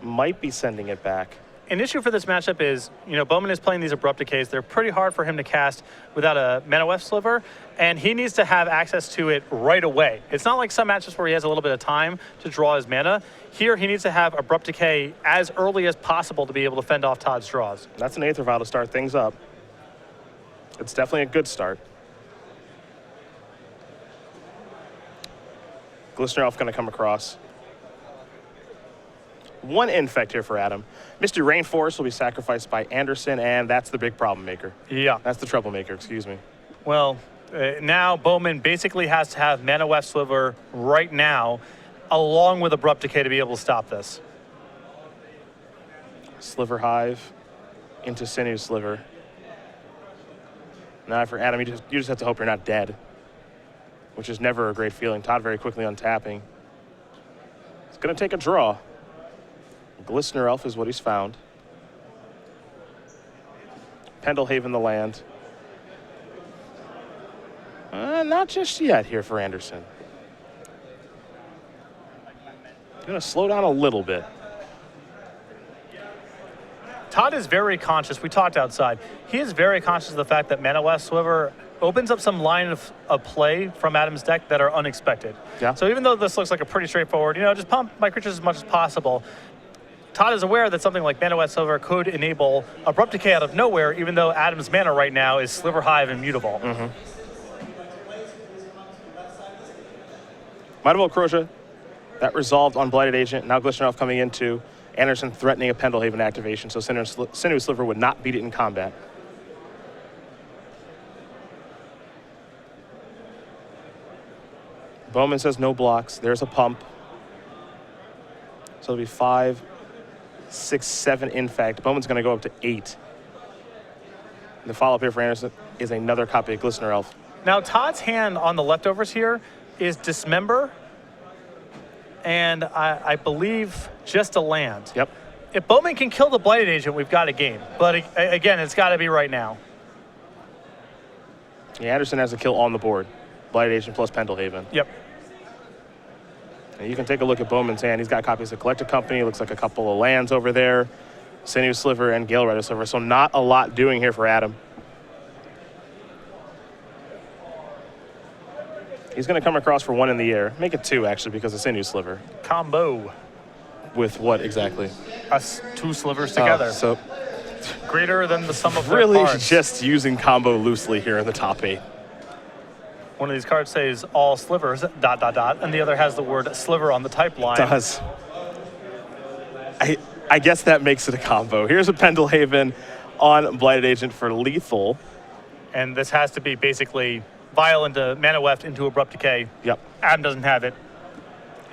might be sending it back. An issue for this matchup is, Bowman is playing these abrupt decays. They're pretty hard for him to cast without a mana weft sliver, and he needs to have access to it right away. It's not like some matchups where he has a little bit of time to draw his mana. Here, he needs to have abrupt decay as early as possible to be able to fend off Todd's draws. That's an Aether Vial to start things up. It's definitely a good start. Glistener Elf going to come across. One infect here for Adam. Misty Rainforest will be sacrificed by Anderson, and that's the big problem maker. Yeah. That's the troublemaker, excuse me. Well, now Bowman basically has to have mana weft sliver right now, along with abrupt decay to be able to stop this. Sliver Hive into Sinew Sliver. Now for Adam, you just have to hope you're not dead, which is never a great feeling. Todd very quickly untapping. It's going to take a draw. Glistener Elf is what he's found. Pendelhaven the land. Not just yet here for Anderson. Going to slow down a little bit. Todd is very conscious. We talked outside. He is very conscious of the fact that mana weft sliver opens up some line of play from Adam's deck that are unexpected. Yeah. So even though this looks like a pretty straightforward, just pump my creatures as much as possible, Todd is aware that something like mana weft sliver could enable abrupt decay out of nowhere, even though Adam's mana right now is Sliver Hive and Mutable. Might of Crozia, that resolved on Blighted Agent. Now Glistener Elf coming into Anderson threatening a Pendelhaven activation, so Sinew Sliver would not beat it in combat. Bowman says no blocks. There's a pump. So it'll be 5, 6, 7 in fact. Bowman's going to go up to 8. The follow-up here for Anderson is another copy of Glistener Elf. Now Todd's hand on the leftovers here is Dismember, and I believe just a land. Yep. If Bowman can kill the Blighted Agent, we've got a game. But again, it's got to be right now. Yeah, Anderson has a kill on the board. Blighted Agent plus Pendelhaven. Yep. And you can take a look at Bowman's hand. He's got copies of Collected Company. Looks like a couple of lands over there. Sinew Sliver and Gale Rider Sliver. So not a lot doing here for Adam. He's going to come across for 1 in the air. Make it 2, actually, because of Sinew Sliver. Combo. With what exactly? Us 2 slivers together. So greater than the sum of their really parts. just using combo loosely here in the top 8. One of these cards says all slivers, ... and the other has the word sliver on the type line. It does. I guess that makes it a combo. Here's a Pendelhaven on Blighted Agent for lethal. And this has to be basically Vial into mana weft into abrupt decay. Yep. Adam doesn't have it.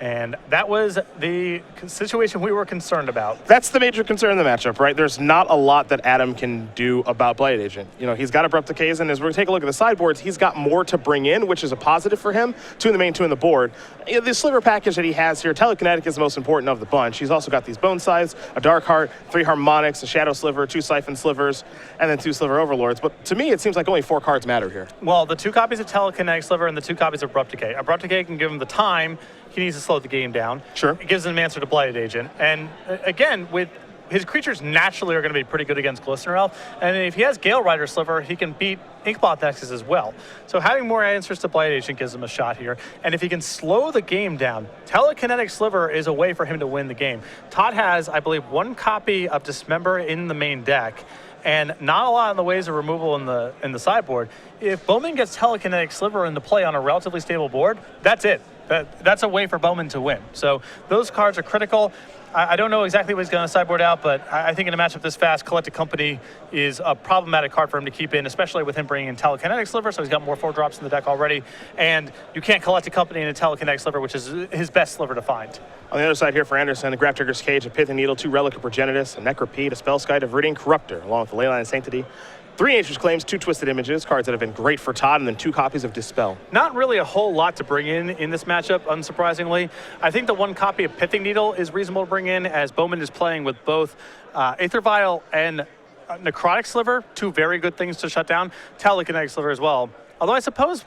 And that was the situation we were concerned about. That's the major concern in the matchup, right? There's not a lot that Adam can do about Blighted Agent. He's got abrupt decays, and as we're going to take a look at the sideboards, he's got more to bring in, which is a positive for him. 2 in the main, 2 in the board. The sliver package that he has here, Telekinetic is the most important of the bunch. He's also got these Bone Sides, a Dark Heart, 3 Harmonics, a Shadow Sliver, 2 Siphon Slivers, and then 2 Sliver Overlords. But to me, it seems like only 4 cards matter here. Well, the 2 copies of Telekinetic Sliver and the 2 copies of Abrupt Decay. Abrupt Decay can give him the time he needs to slow the game down. Sure. It gives him an answer to Blighted Agent. And again, with his creatures naturally are going to be pretty good against Glistener Elf. And if he has Gale Rider Sliver, he can beat Inkblot Nexus as well. So having more answers to Blighted Agent gives him a shot here. And if he can slow the game down, Telekinetic Sliver is a way for him to win the game. Todd has, I believe, 1 copy of Dismember in the main deck, and not a lot in the ways of removal in the sideboard. If Bowman gets Telekinetic Sliver into play on a relatively stable board, that's it. That's a way for Bowman to win. So those cards are critical. I don't know exactly what he's going to sideboard out, but I think in a matchup this fast, Collected Company is a problematic card for him to keep in, especially with him bringing in Telekinetic Sliver, so he's got more 4-drops in the deck already. And you can't Collected Company in a Telekinetic Sliver, which is his best sliver to find. On the other side here for Anderson, a Graf Digger's Cage, a Pithing Needle, 2 Relic of Progenitus, a Necropede, a Spellskite, a Viridian Corruptor, along with the Leyline of Sanctity. 3 Nature's Claims, 2 Twisted Images, cards that have been great for Todd, and then 2 copies of Dispel. Not really a whole lot to bring in this matchup, unsurprisingly. I think the 1 copy of Pithing Needle is reasonable to bring in, as Bowman is playing with both Aether Vial and Necrotic Sliver, 2 very good things to shut down. Telekinetic Sliver as well. Although I suppose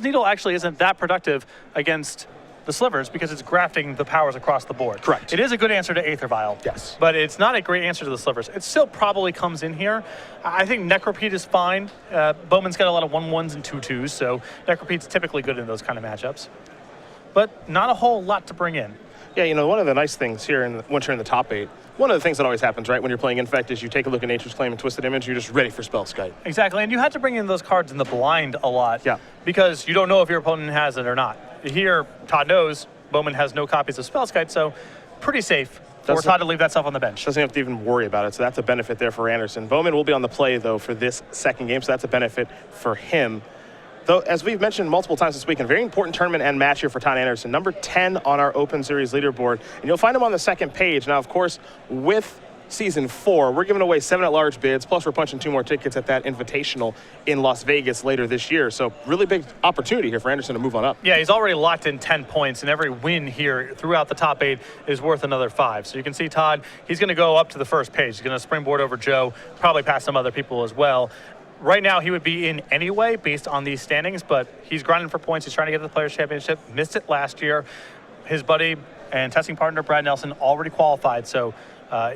Needle actually isn't that productive against the slivers because it's grafting the powers across the board. Correct. It is a good answer to Aether Vial. Yes. But it's not a great answer to the slivers. It still probably comes in here. I think Necropede is fine. Bowman's got a lot of 1/1s and 2/2s, so Necropede's typically good in those kind of matchups. But not a whole lot to bring in. Yeah, you know, one of the nice things here once you're in the top 8, one of the things that always happens, right, when you're playing Infect is you take a look at Nature's Claim and Twisted Image, you're just ready for Spell Skite. Exactly, and you had to bring in those cards in the blind a lot. Yeah. Because you don't know if your opponent has it or not. Here, Todd knows Bowman has no copies of Spell Skite, so pretty safe for Todd to leave that stuff on the bench. Doesn't have to even worry about it, so that's a benefit there for Anderson. Bowman will be on the play, though, for this second game, so that's a benefit for him. Though, as we've mentioned multiple times this week, a very important tournament and match here for Todd Anderson. Number 10 on our Open Series leaderboard, and you'll find him on the second page. Now, of course, with Season 4, we're giving away 7 at-large bids, plus we're punching 2 more tickets at that Invitational in Las Vegas later this year. So really big opportunity here for Anderson to move on up. Yeah, he's already locked in 10 points, and every win here throughout the top 8 is worth another 5. So you can see Todd, he's going to go up to the first page. He's going to springboard over Joe, probably past some other people as well. Right now, he would be in anyway based on these standings, but he's grinding for points. He's trying to get to the Players' Championship. Missed it last year. His buddy and testing partner, Brad Nelson, already qualified. So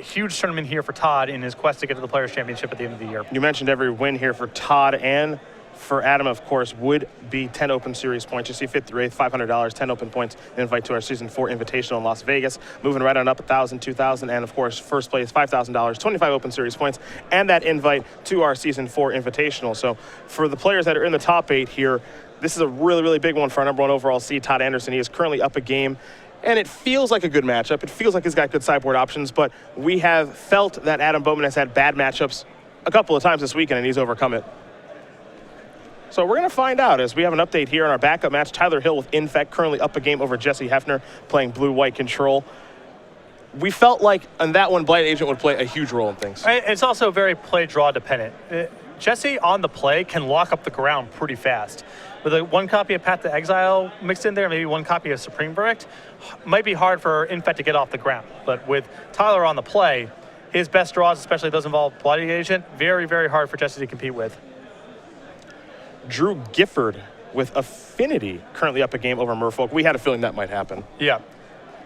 huge tournament here for Todd in his quest to get to the Players' Championship at the end of the year. You mentioned every win here for Todd and for Adam, of course, would be 10 Open Series points. You see 5th through 8th, $500, 10 open points, an invite to our Season 4 Invitational in Las Vegas. Moving right on up, 1,000, 2,000, and of course, first place, $5,000, 25 Open Series points, and that invite to our Season 4 Invitational. So for the players that are in the top 8 here, this is a really, really big one for our number 1 overall seed, Todd Anderson. He is currently up a game. And it feels like a good matchup. It feels like he's got good sideboard options, but we have felt that Adam Bowman has had bad matchups a couple of times this weekend, and he's overcome it. So we're going to find out as we have an update here on our backup match. Tyler Hill with Infect currently up a game over Jesse Hefner playing blue-white control. We felt like on that one, Blight Agent would play a huge role in things. It's also very play-draw dependent. Jesse on the play can lock up the ground pretty fast. With one copy of Path to Exile mixed in there, maybe one copy of Supreme Verdict, might be hard for Infect to get off the ground. But with Tyler on the play, his best draws, especially those involve Blighted Agent, very, very hard for Jesse to compete with. Drew Gifford with Affinity currently up a game over Merfolk. We had a feeling that might happen. Yeah.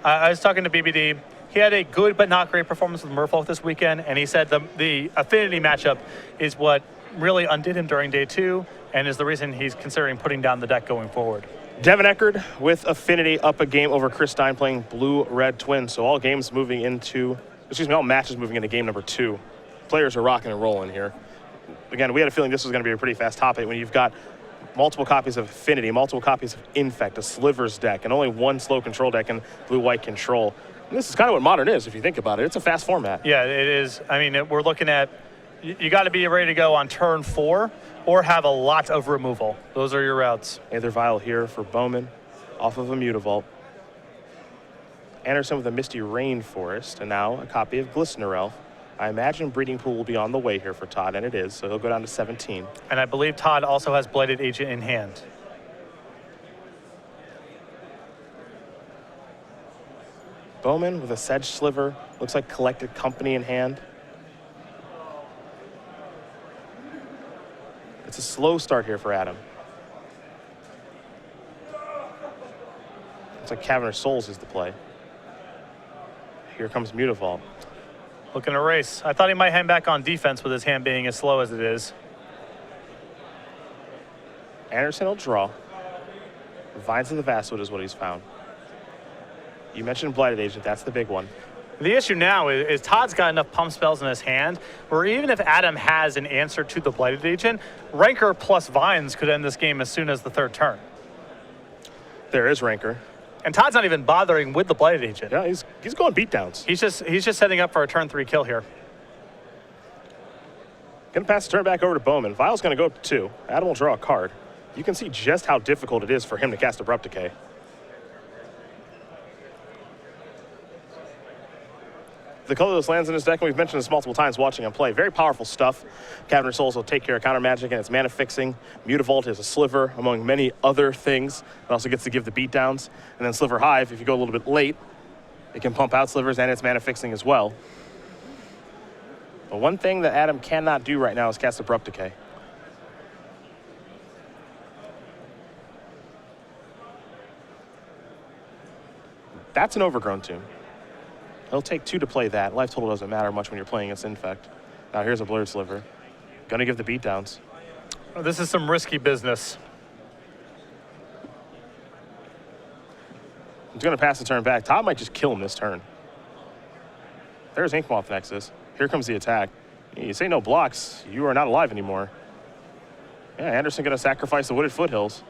I was talking to BBD. He had a good but not great performance with Merfolk this weekend, and he said the Affinity matchup is what really undid him during day 2 and is the reason he's considering putting down the deck going forward. Devin Eckerd with Affinity up a game over Chris Stein playing Blue-Red Twins. So all matches moving into game number 2. Players are rocking and rolling here. Again, we had a feeling this was going to be a pretty fast top 8 when you've got multiple copies of Affinity, multiple copies of Infect, a Slivers deck, and only one slow control deck in blue-white control. And this is kind of what Modern is, if you think about it. It's a fast format. Yeah, it is. I mean, we're looking at, you got to be ready to go on turn 4 or have a lot of removal. Those are your routes. Aether Vial here for Bowman off of a Mutavault. Anderson with a Misty Rainforest, and now a copy of Glistener Elf. I imagine Breeding Pool will be on the way here for Todd, and it is, so he'll go down to 17. And I believe Todd also has Blighted Agent in hand. Bowman with a Sedge Sliver, looks like Collected Company in hand. It's a slow start here for Adam. Looks like Cavernous Souls is the play. Here comes Mutavault. Looking to race. I thought he might hang back on defense with his hand being as slow as it is. Anderson will draw. Vines of the Vastwood is what he's found. You mentioned Blighted Agent, that's the big one. The issue now is Todd's got enough pump spells in his hand where even if Adam has an answer to the Blighted Agent, Rancor plus Vines could end this game as soon as the 3rd turn. There is Rancor. And Todd's not even bothering with the Blighted Agent. Yeah, he's going beatdowns. He's just setting up for a turn 3 kill here. Gonna pass the turn back over to Bowman. Vial's gonna go up to 2. Adam will draw a card. You can see just how difficult it is for him to cast Abrupt Decay. The colorless lands in his deck, and we've mentioned this multiple times watching him play. Very powerful stuff. Cavernous Souls will take care of counter magic, and it's mana fixing. Mutavault is a sliver, among many other things. It also gets to give the beatdowns. And then Sliver Hive, if you go a little bit late, it can pump out slivers, and it's mana fixing as well. But one thing that Adam cannot do right now is cast Abrupt Decay. That's an overgrown tomb. He'll take 2 to play that. Life total doesn't matter much when you're playing against Infect. Now here's a Blurred Sliver. Gonna give the beatdowns. This is some risky business. He's gonna pass the turn back. Todd might just kill him this turn. There's Inkmoth Nexus. Here comes the attack. You say no blocks, you are not alive anymore. Yeah, Anderson gonna sacrifice the Wooded Foothills.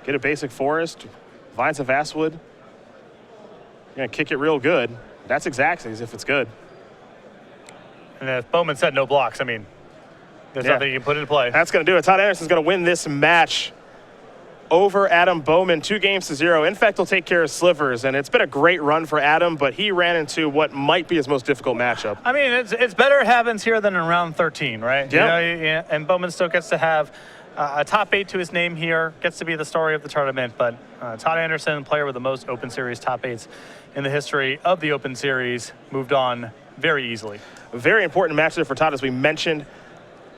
Get a basic forest, Vines of Vastwood. You're gonna kick it real good. That's exactly as if it's good. And if Bowman said no blocks, I mean, there's nothing you can put into play. That's gonna do it. Todd Anderson's gonna win this match over Adam Bowman, 2-0. Infect will take care of Slivers, and it's been a great run for Adam, but he ran into what might be his most difficult matchup. I mean, it's better it happens here than in round 13, right? Yeah. And Bowman still gets to have a top 8 to his name here, gets to be the story of the tournament, but Todd Anderson, player with the most Open Series top 8s in the history of the Open Series, moved on very easily. A very important matchup for Todd, as we mentioned,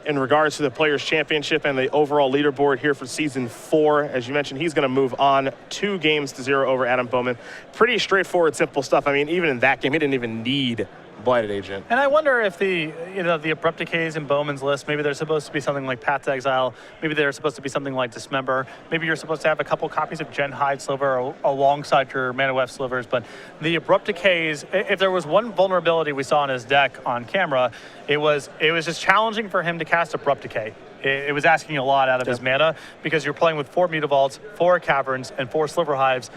in regards to the Players' Championship and the overall leaderboard here for Season 4. As you mentioned, he's going to move on 2-0 over Adam Bowman. Pretty straightforward, simple stuff. I mean, even in that game, he didn't even need Blighted Agent. And I wonder if the abrupt decays in Bowman's list, maybe there's supposed to be something like Path to Exile, maybe there's supposed to be something like Dismember, maybe you're supposed to have a couple copies of Gen Hide Sliver alongside your Mana Weft Slivers, but the abrupt decays, if there was one vulnerability we saw in his deck on camera, it was just challenging for him to cast abrupt decay. It was asking a lot out of his mana because you're playing with 4 Mutavaults, 4 Caverns, and 4 Sliver Hives.